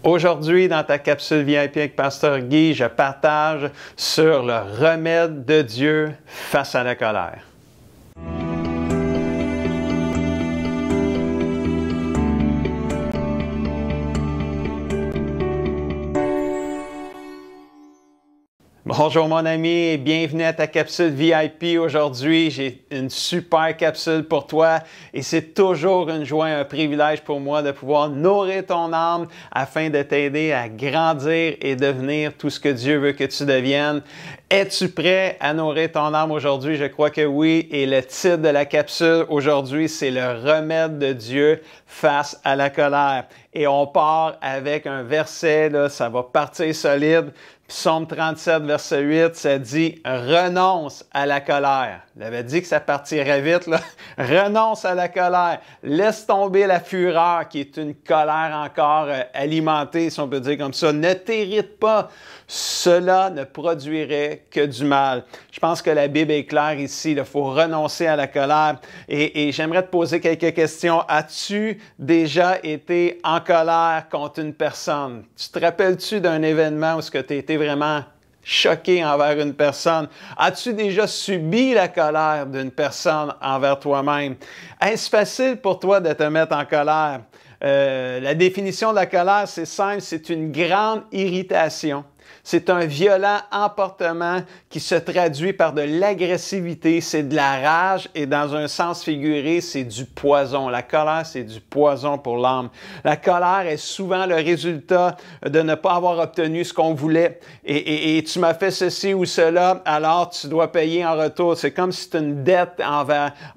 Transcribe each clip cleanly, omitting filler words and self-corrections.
Aujourd'hui, dans ta capsule VIP avec Pasteur Guy, je partage sur le remède de Dieu face à la colère. Bonjour mon ami et bienvenue à ta capsule VIP. Aujourd'hui, j'ai une super capsule pour toi et c'est toujours une joie et un privilège pour moi de pouvoir nourrir ton âme afin de t'aider à grandir et devenir tout ce que Dieu veut que tu deviennes. Es-tu prêt à nourrir ton âme aujourd'hui? Je crois que oui. Et le titre de la capsule aujourd'hui, c'est le remède de Dieu face à la colère. Et on part avec un verset, là, ça va partir solide. Psaume 37, verset 8, ça dit « Renonce à la colère ». Il avait dit que ça partirait vite, là. « Renonce à la colère. Laisse tomber la fureur qui est une colère encore alimentée, si on peut dire comme ça. Ne t'irrite pas. Cela ne produirait que du mal. » Je pense que la Bible est claire ici. Il faut renoncer à la colère. Et j'aimerais te poser quelques questions. As-tu déjà été en colère contre une personne? Tu te rappelles-tu d'un événement où tu as été vraiment choqué envers une personne? As-tu déjà subi la colère d'une personne envers toi-même? Est-ce facile pour toi de te mettre en colère? La définition de la colère, c'est simple, c'est une grande irritation. C'est un violent emportement qui se traduit par de l'agressivité, c'est de la rage et dans un sens figuré, c'est du poison. La colère, c'est du poison pour l'âme. La colère est souvent le résultat de ne pas avoir obtenu ce qu'on voulait et tu m'as fait ceci ou cela, alors tu dois payer en retour. C'est comme si c'était une dette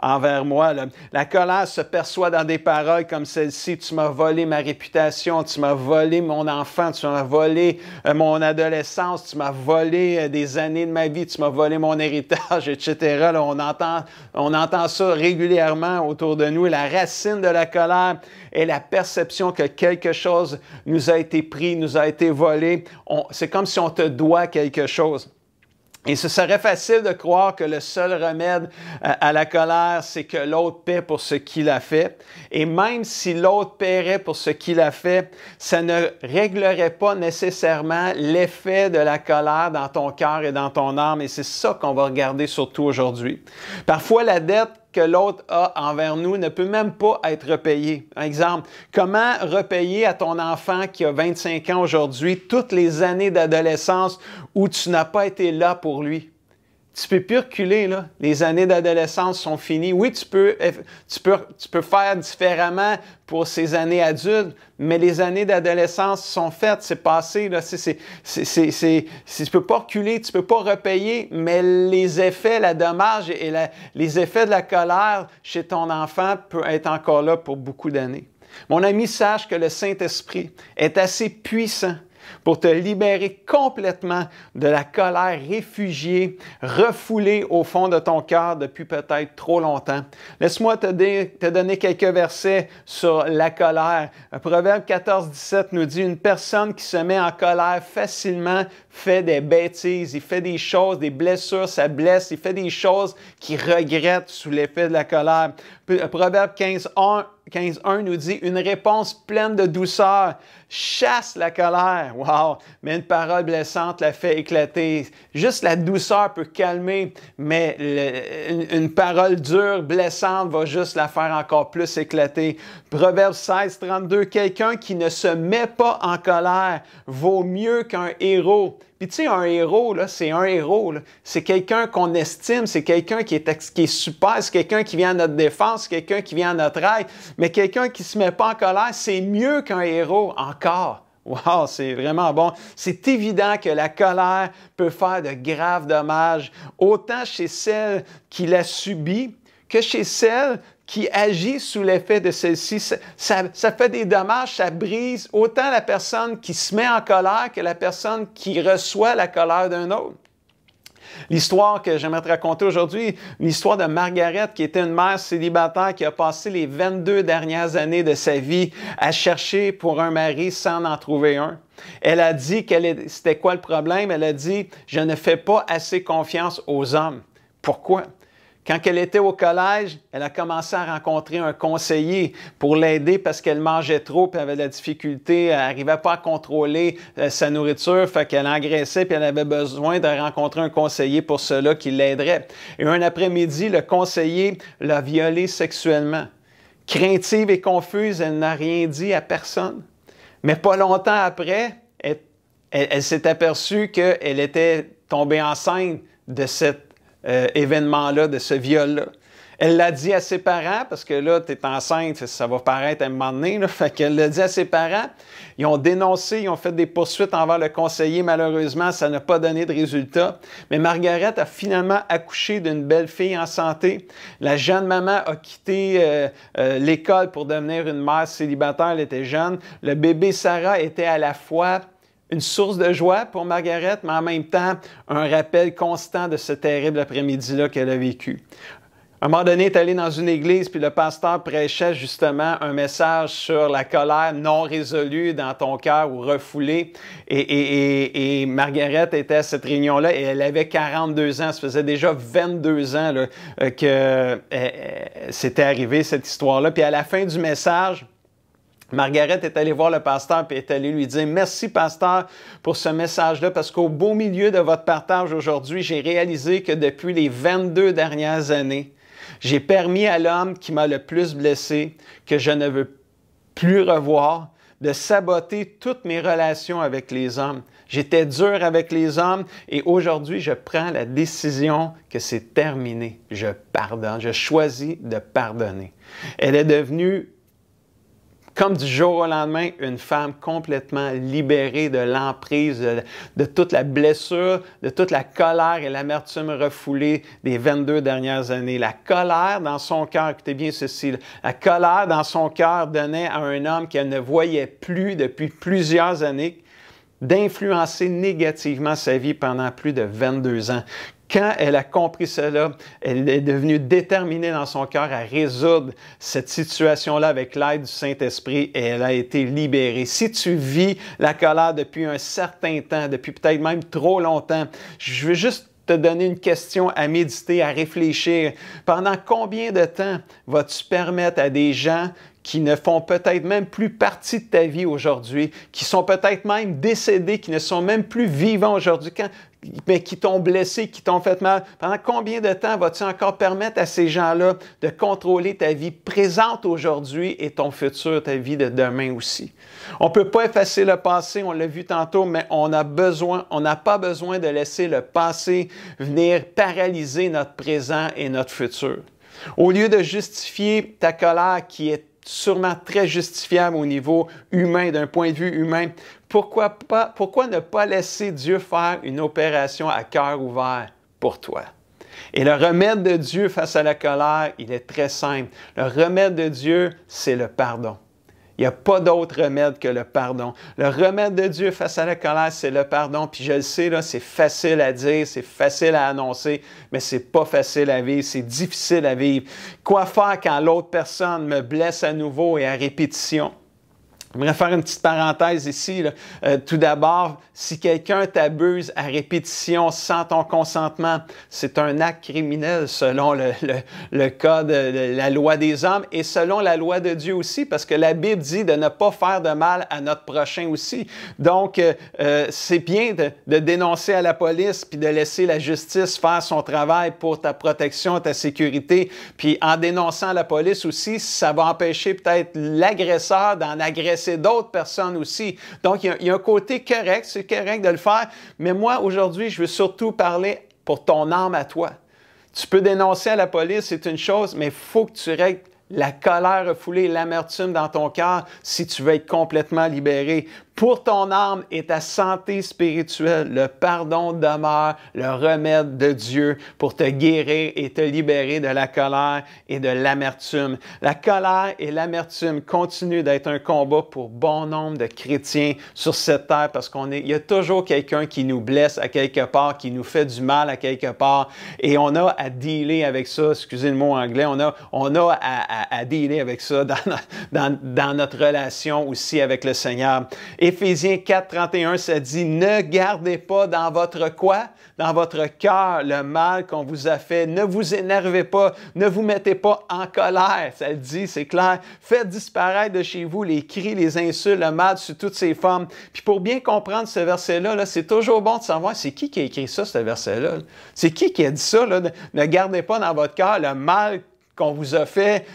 envers moi, là. La colère se perçoit dans des paroles comme celle-ci. Tu m'as volé ma réputation, tu m'as volé mon enfant, tu m'as volé mon adolescence, tu m'as volé des années de ma vie, tu m'as volé mon héritage, etc. Là, on entend ça régulièrement autour de nous. La racine de la colère est la perception que quelque chose nous a été pris, nous a été volé. C'est comme si on te doit quelque chose. Et ce serait facile de croire que le seul remède à la colère, c'est que l'autre paie pour ce qu'il a fait. Et même si l'autre paierait pour ce qu'il a fait, ça ne réglerait pas nécessairement l'effet de la colère dans ton cœur et dans ton âme. Et c'est ça qu'on va regarder surtout aujourd'hui. Parfois, la dette que l'autre a envers nous ne peut même pas être repayée. Par exemple, comment repayer à ton enfant qui a 25 ans aujourd'hui toutes les années d'adolescence où tu n'as pas été là pour lui? Tu peux plus reculer, là. Les années d'adolescence sont finies. Oui, tu peux faire différemment pour ces années adultes, mais les années d'adolescence sont faites, c'est passé, là. Tu peux pas reculer, tu peux pas repayer, mais les effets, la dommage et les effets de la colère chez ton enfant peuvent être encore là pour beaucoup d'années. Mon ami, sache que le Saint-Esprit est assez puissant pour te libérer complètement de la colère réfugiée, refoulée au fond de ton cœur depuis peut-être trop longtemps. Laisse-moi te donner quelques versets sur la colère. Proverbe 14-17 nous dit « Une personne qui se met en colère facilement fait des bêtises, il fait des choses, des blessures, ça blesse, il fait des choses qu'il regrette sous l'effet de la colère. » Proverbe 15.1 nous dit « Une réponse pleine de douceur chasse la colère. » Wow! Mais une parole blessante la fait éclater. Juste la douceur peut calmer, mais une parole dure, blessante, va juste la faire encore plus éclater. Proverbe 16.32 « Quelqu'un qui ne se met pas en colère vaut mieux qu'un héros. » Puis tu sais, un héros, là, c'est un héros. C'est quelqu'un qu'on estime, c'est quelqu'un qui est super, c'est quelqu'un qui vient à notre défense, c'est quelqu'un qui vient à notre aide. Mais quelqu'un qui ne se met pas en colère, c'est mieux qu'un héros encore. Wow, c'est vraiment bon. C'est évident que la colère peut faire de graves dommages, autant chez celle qui l'a subie que chez celle qui agit sous l'effet de celle-ci. Ça fait des dommages, ça brise autant la personne qui se met en colère que la personne qui reçoit la colère d'un autre. L'histoire que j'aimerais te raconter aujourd'hui, l'histoire de Margaret, qui était une mère célibataire qui a passé les 22 dernières années de sa vie à chercher pour un mari sans en trouver un. Elle a dit c'était quoi le problème? Elle a dit « Je ne fais pas assez confiance aux hommes. » Pourquoi? Quand elle était au collège, elle a commencé à rencontrer un conseiller pour l'aider parce qu'elle mangeait trop et avait de la difficulté, elle n'arrivait pas à contrôler sa nourriture, fait qu'elle engraissait puis elle avait besoin de rencontrer un conseiller pour cela qui l'aiderait. Et un après-midi, le conseiller l'a violée sexuellement. Craintive et confuse, elle n'a rien dit à personne. Mais pas longtemps après, elle s'est aperçue qu'elle était tombée enceinte de cet événement-là, de ce viol-là. Elle l'a dit à ses parents, parce que là, tu es enceinte, ça va paraître à un moment donné, là, fait qu'elle l'a dit à ses parents. Ils ont dénoncé, ils ont fait des poursuites envers le conseiller. Malheureusement, ça n'a pas donné de résultat. Mais Margaret a finalement accouché d'une belle fille en santé. La jeune maman a quitté l'école pour devenir une mère célibataire. Elle était jeune. Le bébé Sarah était à la fois une source de joie pour Margaret, mais en même temps, un rappel constant de ce terrible après-midi-là qu'elle a vécu. À un moment donné, elle est allée dans une église, puis le pasteur prêchait justement un message sur la colère non résolue dans ton cœur ou refoulée. Et Margaret était à cette réunion-là et elle avait 42 ans. Ça faisait déjà 22 ans là, que c'était arrivé, cette histoire-là. Puis à la fin du message, Margaret est allée voir le pasteur et est allée lui dire « Merci, pasteur, pour ce message-là, parce qu'au beau milieu de votre partage aujourd'hui, j'ai réalisé que depuis les 22 dernières années, j'ai permis à l'homme qui m'a le plus blessé, que je ne veux plus revoir, de saboter toutes mes relations avec les hommes. J'étais dur avec les hommes et aujourd'hui, je prends la décision que c'est terminé. Je pardonne. Je choisis de pardonner. » Elle est devenue, comme du jour au lendemain, une femme complètement libérée de l'emprise, de toute la blessure, de toute la colère et l'amertume refoulée des 22 dernières années. La colère dans son cœur, écoutez bien ceci, la colère dans son cœur donnait à un homme qu'elle ne voyait plus depuis plusieurs années d'influencer négativement sa vie pendant plus de 22 ans. Quand elle a compris cela, elle est devenue déterminée dans son cœur à résoudre cette situation-là avec l'aide du Saint-Esprit et elle a été libérée. Si tu vis la colère depuis un certain temps, depuis peut-être même trop longtemps, je veux juste te donner une question à méditer, à réfléchir. Pendant combien de temps vas-tu permettre à des gens qui ne font peut-être même plus partie de ta vie aujourd'hui, qui sont peut-être même décédés, qui ne sont même plus vivants aujourd'hui, mais qui t'ont blessé, qui t'ont fait mal. Pendant combien de temps vas-tu encore permettre à ces gens-là de contrôler ta vie présente aujourd'hui et ton futur, ta vie de demain aussi? On ne peut pas effacer le passé, on l'a vu tantôt, mais on n'a pas besoin de laisser le passé venir paralyser notre présent et notre futur. Au lieu de justifier ta colère qui est sûrement très justifiable au niveau humain, d'un point de vue humain, pourquoi ne pas laisser Dieu faire une opération à cœur ouvert pour toi? Et le remède de Dieu face à la colère, il est très simple. Le remède de Dieu, c'est le pardon. Il n'y a pas d'autre remède que le pardon. Le remède de Dieu face à la colère, c'est le pardon. Puis je le sais, là, c'est facile à dire, c'est facile à annoncer, mais c'est pas facile à vivre, c'est difficile à vivre. Quoi faire quand l'autre personne me blesse à nouveau et à répétition? J'aimerais faire une petite parenthèse ici. Tout d'abord, si quelqu'un t'abuse à répétition sans ton consentement, c'est un acte criminel selon le code, la loi des hommes et selon la loi de Dieu aussi, parce que la Bible dit de ne pas faire de mal à notre prochain aussi. Donc, c'est bien de dénoncer à la police puis de laisser la justice faire son travail pour ta protection, ta sécurité. Puis en dénonçant à la police aussi, ça va empêcher peut-être l'agresseur d'en agresser d'autres personnes aussi. Donc, il y a un côté correct, c'est correct de le faire, mais moi, aujourd'hui, je veux surtout parler pour ton âme à toi. Tu peux dénoncer à la police, c'est une chose, mais il faut que tu règles la colère refoulée, l'amertume dans ton cœur si tu veux être complètement libéré. Pour ton âme et ta santé spirituelle, le pardon demeure le remède de Dieu pour te guérir et te libérer de la colère et de l'amertume. La colère et l'amertume continuent d'être un combat pour bon nombre de chrétiens sur cette terre parce il y a toujours quelqu'un qui nous blesse à quelque part, qui nous fait du mal à quelque part et on a à dealer avec ça, excusez le mot anglais, on a à dealer avec ça dans notre relation aussi avec le Seigneur. Et Éphésiens 4, 31, ça dit « Ne gardez pas dans votre quoi? Dans votre cœur le mal qu'on vous a fait. Ne vous énervez pas, ne vous mettez pas en colère. » Ça le dit, c'est clair. « Faites disparaître de chez vous les cris, les insultes, le mal sur toutes ces formes. » Puis pour bien comprendre ce verset-là, là, c'est toujours bon de savoir c'est qui a écrit ça, ce verset-là. C'est qui a dit ça? Là? Ne gardez pas dans votre cœur le mal qu'on vous a fait.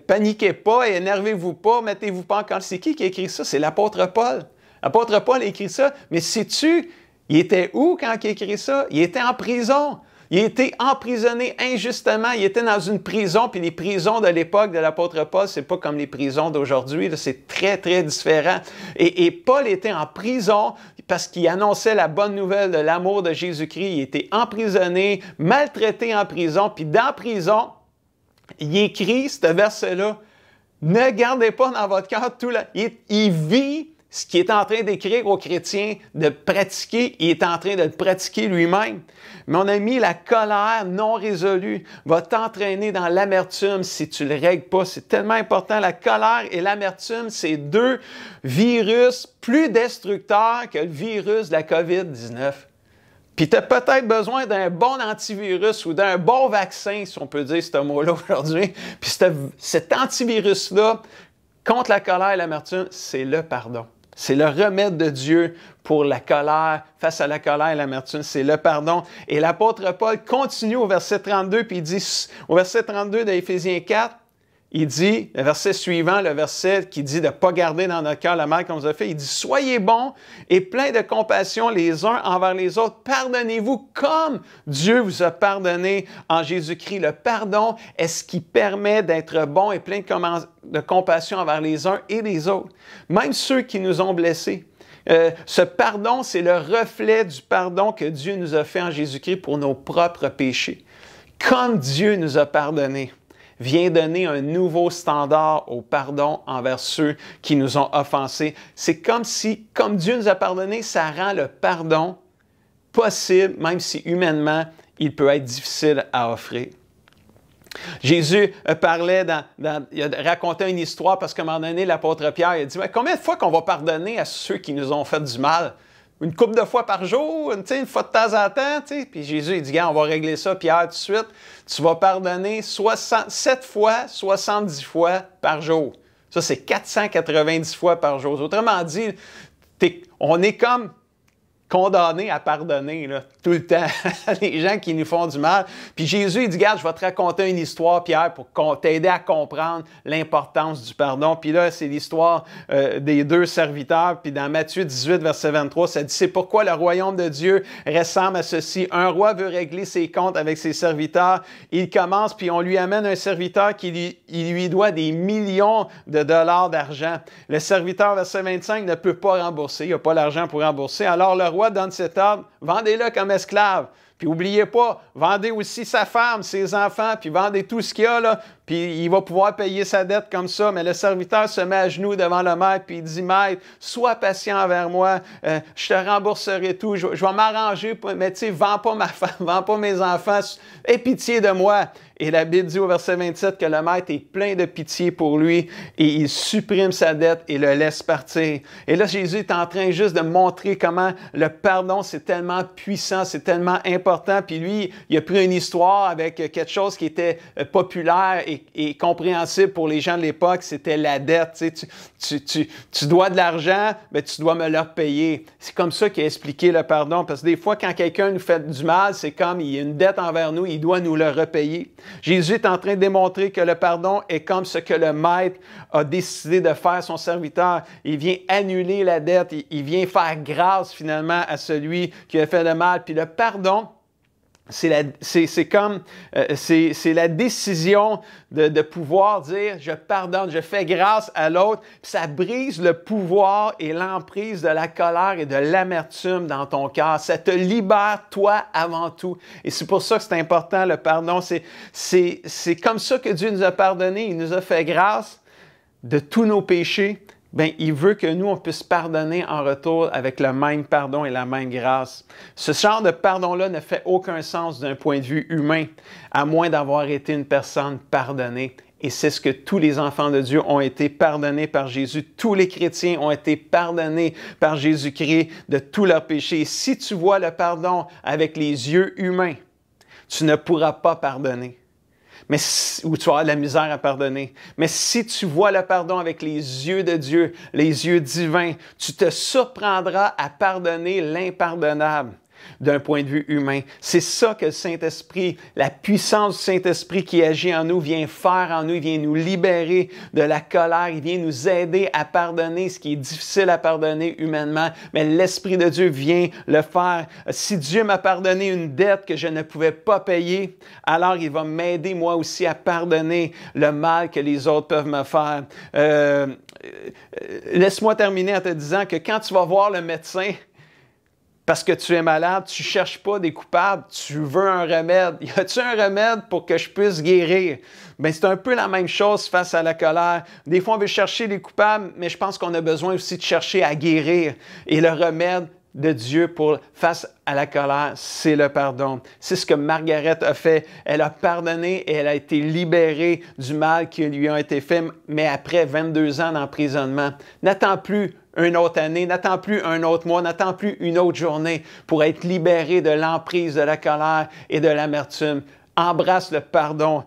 Paniquez pas, énervez-vous pas, mettez-vous pas en colère. C'est qui a écrit ça? C'est l'apôtre Paul. L'apôtre Paul a écrit ça. Mais sais-tu, il était où quand il a écrit ça? Il était en prison. Il a été emprisonné injustement. Il était dans une prison, puis les prisons de l'époque de l'apôtre Paul, c'est pas comme les prisons d'aujourd'hui. C'est très, très différent. Et Paul était en prison parce qu'il annonçait la bonne nouvelle de l'amour de Jésus-Christ. Il était emprisonné, maltraité en prison, puis dans la prison, il écrit ce verset-là. Ne gardez pas dans votre cœur tout le... Il vit ce qu'il est en train d'écrire aux chrétiens, de pratiquer, il est en train de le pratiquer lui-même. Mon ami, la colère non résolue va t'entraîner dans l'amertume si tu ne le règles pas. C'est tellement important. La colère et l'amertume, c'est deux virus plus destructeurs que le virus de la COVID-19. Puis tu as peut-être besoin d'un bon antivirus ou d'un bon vaccin, si on peut dire ce mot-là aujourd'hui. Puis cet antivirus-là, contre la colère et l'amertume, c'est le pardon. C'est le remède de Dieu pour la colère, face à la colère et l'amertume, c'est le pardon. Et l'apôtre Paul continue au verset 32, puis il dit, au verset 32 d'Éphésiens 4, il dit, le verset suivant, le verset qui dit de ne pas garder dans notre cœur le mal qu'on nous a fait, il dit « Soyez bons et pleins de compassion les uns envers les autres. Pardonnez-vous comme Dieu vous a pardonné en Jésus-Christ. » Le pardon est ce qui permet d'être bon et plein de compassion envers les uns et les autres, même ceux qui nous ont blessés. Ce pardon, c'est le reflet du pardon que Dieu nous a fait en Jésus-Christ pour nos propres péchés. Comme Dieu nous a pardonnés, vient donner un nouveau standard au pardon envers ceux qui nous ont offensés. C'est comme si, comme Dieu nous a pardonné, ça rend le pardon possible, même si humainement, il peut être difficile à offrir. Jésus parlait, il a raconté une histoire parce qu'à un moment donné, l'apôtre Pierre il a dit « Combien de fois qu'on va pardonner à ceux qui nous ont fait du mal? » Une couple de fois par jour, une fois de temps en temps. Puis Jésus, il dit, gars, on va régler ça, Pierre, tout de suite. Tu vas pardonner 7 fois, 70 fois par jour. Ça, c'est 490 fois par jour. Autrement dit, on est comme condamnés à pardonner là, tout le temps les gens qui nous font du mal. Puis Jésus, il dit, regarde, je vais te raconter une histoire, Pierre, pour t'aider à comprendre l'importance du pardon. Puis là, c'est l'histoire des deux serviteurs. Puis dans Matthieu 18, verset 23, ça dit, c'est pourquoi le royaume de Dieu ressemble à ceci. Un roi veut régler ses comptes avec ses serviteurs. Il commence, puis on lui amène un serviteur qui lui doit des millions de dollars d'argent. Le serviteur, verset 25, ne peut pas rembourser. Il n'a pas l'argent pour rembourser. Alors le roi donne cet ordre, vendez-le comme esclave. Puis n'oubliez pas, vendez aussi sa femme, ses enfants, puis vendez tout ce qu'il y a, là, puis il va pouvoir payer sa dette comme ça. Mais le serviteur se met à genoux devant le maître, puis il dit, « Maître, sois patient envers moi, je te rembourserai tout, je vais m'arranger, mais tu sais, vends pas ma femme, vends pas mes enfants, aie pitié de moi. » Et la Bible dit au verset 27 que le maître est plein de pitié pour lui et il supprime sa dette et le laisse partir. Et là, Jésus est en train juste de montrer comment le pardon, c'est tellement puissant, c'est tellement important. Puis lui, il a pris une histoire avec quelque chose qui était populaire et compréhensible pour les gens de l'époque, c'était la dette. Tu sais, tu dois de l'argent, mais tu dois me le repayer. C'est comme ça qu'il a expliqué le pardon, parce que des fois, quand quelqu'un nous fait du mal, c'est comme il y a une dette envers nous, il doit nous le repayer. Jésus est en train de démontrer que le pardon est comme ce que le maître a décidé de faire son serviteur. Il vient annuler la dette, il vient faire grâce finalement à celui qui a fait le mal. Puis le pardon, c'est la décision de pouvoir dire « je pardonne, je fais grâce à l'autre ». Ça brise le pouvoir et l'emprise de la colère et de l'amertume dans ton cœur. Ça te libère, toi, avant tout. Et c'est pour ça que c'est important, le pardon. C'est comme ça que Dieu nous a pardonné. Il nous a fait grâce de tous nos péchés. Bien, il veut que nous, on puisse pardonner en retour avec le même pardon et la même grâce. Ce genre de pardon-là ne fait aucun sens d'un point de vue humain, à moins d'avoir été une personne pardonnée Et c'est ce que tous les enfants de Dieu ont été pardonnés par Jésus. Tous les chrétiens ont été pardonnés par Jésus-Christ de tous leurs péchés. Et si tu vois le pardon avec les yeux humains, tu ne pourras pas pardonner. Ou tu vas avoir de la misère à pardonner. Mais si tu vois le pardon avec les yeux de Dieu, les yeux divins, tu te surprendras à pardonner l'impardonnable d'un point de vue humain. C'est ça que le Saint-Esprit, la puissance du Saint-Esprit qui agit en nous, vient faire en nous, il vient nous libérer de la colère, il vient nous aider à pardonner ce qui est difficile à pardonner humainement, mais l'Esprit de Dieu vient le faire. Si Dieu m'a pardonné une dette que je ne pouvais pas payer, alors il va m'aider moi aussi à pardonner le mal que les autres peuvent me faire. Laisse-moi terminer en te disant que quand tu vas voir le médecin, parce que tu es malade, tu ne cherches pas des coupables, tu veux un remède. Y a-t-il un remède pour que je puisse guérir? Bien, c'est un peu la même chose face à la colère. Des fois, on veut chercher les coupables, mais je pense qu'on a besoin aussi de chercher à guérir. Et le remède de Dieu face à la colère, c'est le pardon. C'est ce que Margaret a fait. Elle a pardonné et elle a été libérée du mal qui lui a été fait, mais après 22 ans d'emprisonnement. N'attends plus une autre année, n'attends plus un autre mois, n'attends plus une autre journée pour être libéré de l'emprise de la colère et de l'amertume. Embrasse le pardon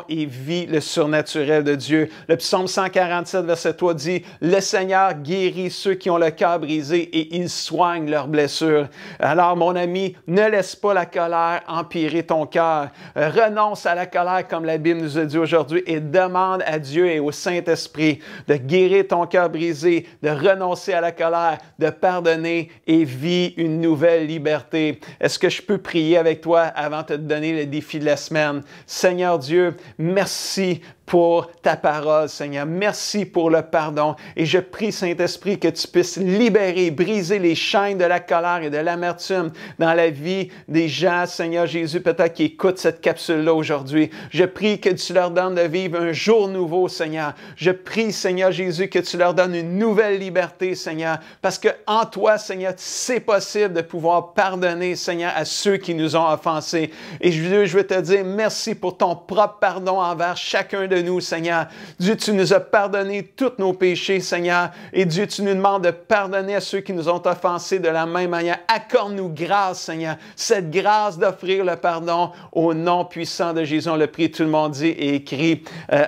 et vis le surnaturel de Dieu. Le psaume 147, verset 3 dit, « Le Seigneur guérit ceux qui ont le cœur brisé et il soigne leurs blessures. » Alors, mon ami, ne laisse pas la colère empirer ton cœur. Renonce à la colère, comme la Bible nous a dit aujourd'hui, et demande à Dieu et au Saint-Esprit de guérir ton cœur brisé, de renoncer à la colère, de pardonner et vis une nouvelle liberté. Est-ce que je peux prier avec toi avant de te donner le défi de la semaine? Seigneur Dieu, merci pour ta parole, Seigneur. Merci pour le pardon. Et je prie, Saint-Esprit, que tu puisses libérer, briser les chaînes de la colère et de l'amertume dans la vie des gens, Seigneur Jésus, peut-être qui écoutent cette capsule-là aujourd'hui. Je prie que tu leur donnes de vivre un jour nouveau, Seigneur. Je prie, Seigneur Jésus, que tu leur donnes une nouvelle liberté, Seigneur, parce que en toi, Seigneur, c'est possible de pouvoir pardonner, Seigneur, à ceux qui nous ont offensés. Et Dieu, je veux te dire merci pour ton propre pardon envers chacun de nous, Seigneur. Dieu, tu nous as pardonné tous nos péchés, Seigneur. Et Dieu, tu nous demandes de pardonner à ceux qui nous ont offensés de la même manière. Accorde-nous grâce, Seigneur. Cette grâce d'offrir le pardon au nom puissant de Jésus. On le prie, tout le monde dit et écrit.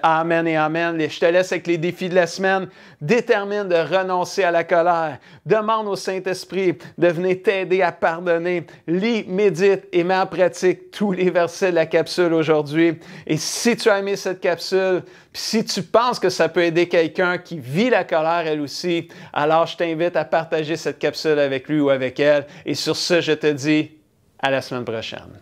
Amen et Amen. Je te laisse avec les défis de la semaine. Détermine de renoncer à la colère. Demande au Saint-Esprit de venir t'aider à pardonner. Lis, médite et mets en pratique tous les versets de la capsule aujourd'hui. Et si tu as aimé cette capsule, puis si tu penses que ça peut aider quelqu'un qui vit la colère elle aussi, alors je t'invite à partager cette capsule avec lui ou avec elle. Et sur ce, je te dis à la semaine prochaine.